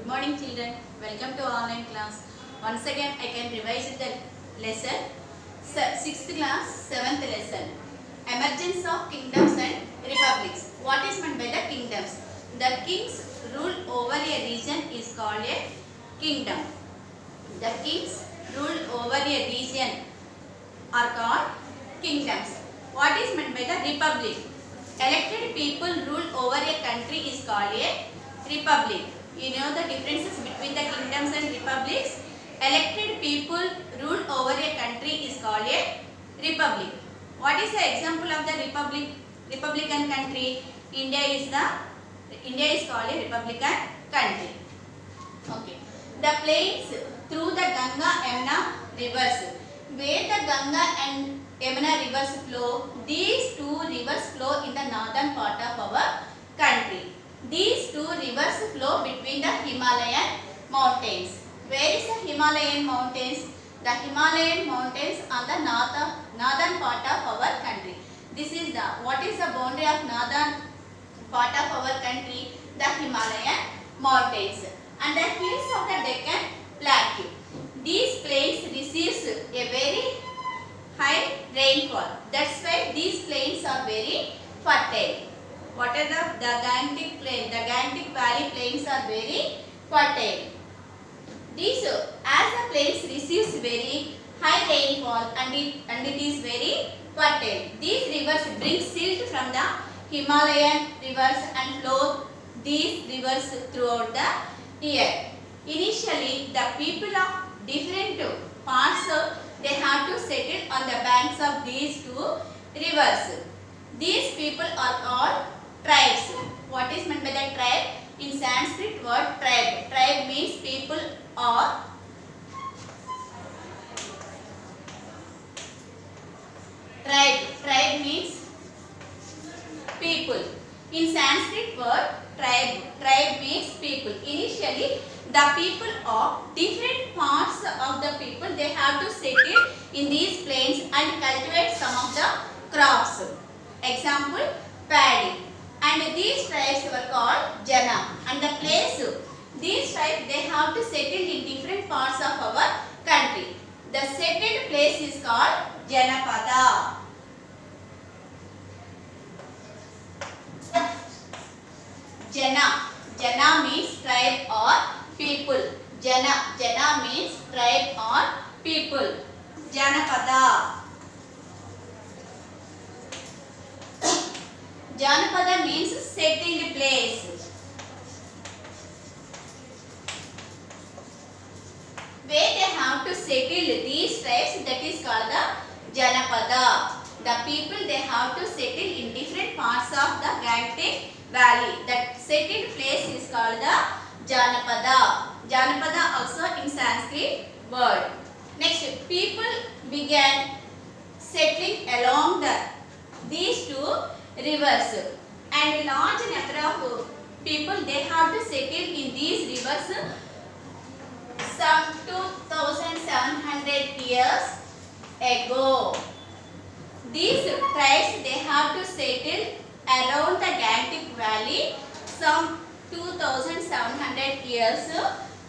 Good morning children, welcome to online class. Once again I can revise the lesson. 6th class, 7th lesson. Emergence of kingdoms and republics. What is meant by the kingdoms? The king's rule over a region is called a kingdom. The king's rule over a region are called kingdoms. What is meant by the republic? Elected people rule over a country is called a republic. You know the differences between the kingdoms and republics? Elected people rule over a country is called a republic. What is the example of the republican country? India is called a republican country. Okay. The plains through the Ganga Yamuna rivers. Where the Ganga and Yamuna rivers flow, these two rivers flow in the northern part of our country. These two rivers flow between the Himalayan mountains. Where is the Himalayan mountains? The Himalayan mountains on the northern part of our country. This is what is the boundary of northern part of our country? The Himalayan mountains and the hills of the Deccan Plateau. These plains receives a very high rainfall. That's why these plains are very fertile. What are the Gangetic plain? The Gangetic Valley plains are very fertile. These, as the plains receives very high rainfall and it is very fertile. These rivers bring silt from the Himalayan rivers and flow these rivers throughout the year. Initially, the people of different parts they have to settle on the banks of these two rivers. These people are called tribes. What is meant by the tribe? In Sanskrit word tribe. Tribe means people or tribe. Tribe means people. In Sanskrit word tribe. Tribe means people. Initially the people of different parts of the people they have to settle in these plains and cultivate some of the crops. Example, paddy. And these tribes were called Jana. And the place, these tribes they have to settle in different parts of our country. The settled place is called Janapada. Jana means tribe or people. Jana means tribe or people. Janapada. Janapada means settled place. Where they have to settle these tribes, that is called the Janapada. The people they have to settle in different parts of the Gangetic Valley. That settled place is called the Janapada. Janapada also in Sanskrit word. Next, people began settling along these two rivers, and large number of people they have to settle in these rivers some 2700 years ago. These tribes they have to settle around the Gangetic Valley some 2700 years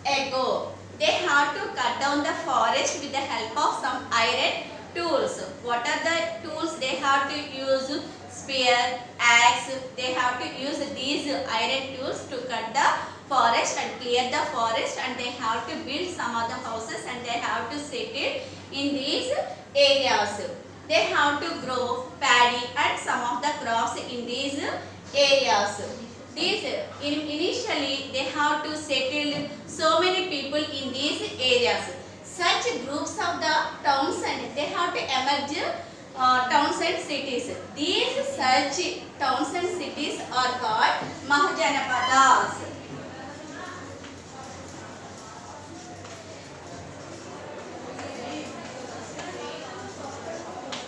ago. They have to cut down the forest with the help of some iron tools. What are the tools they have to use? Spear, axe. They have to use these iron tools to cut the forest and clear the forest, and they have to build some of the houses and they have to settle in these areas. They have to grow paddy and some of the crops in these areas. These initially they have to settle so many people in these areas. Such groups of the towns and they have to emerge towns and cities. These such towns and cities are called Mahajanapadas.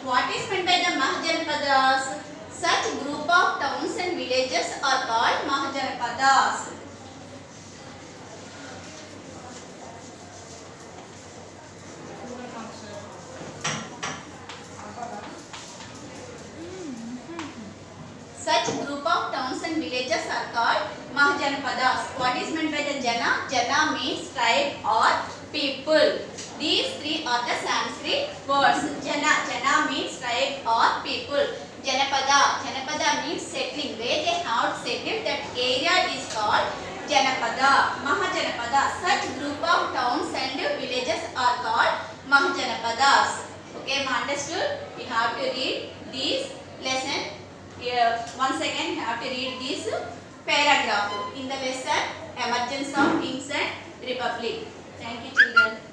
What is meant by the Mahajanapadas? Such group of towns and villages are called Mahajanapadas. Such group of towns and villages are called Mahajanapadas. Mahajanapadas. What is meant by the Jana? Jana means tribe or people. These three are the Sanskrit words. Jana means tribe or people. Janapada means settling. Where they have settled, that area is called Janapada. Mahajanapada. Such group of towns and villages are called Mahajanapadas. Okay, understood? We have to read this lesson. Once again, you have to read this paragraph in the lesson, Emergence of Kings and Republic. Thank you, children.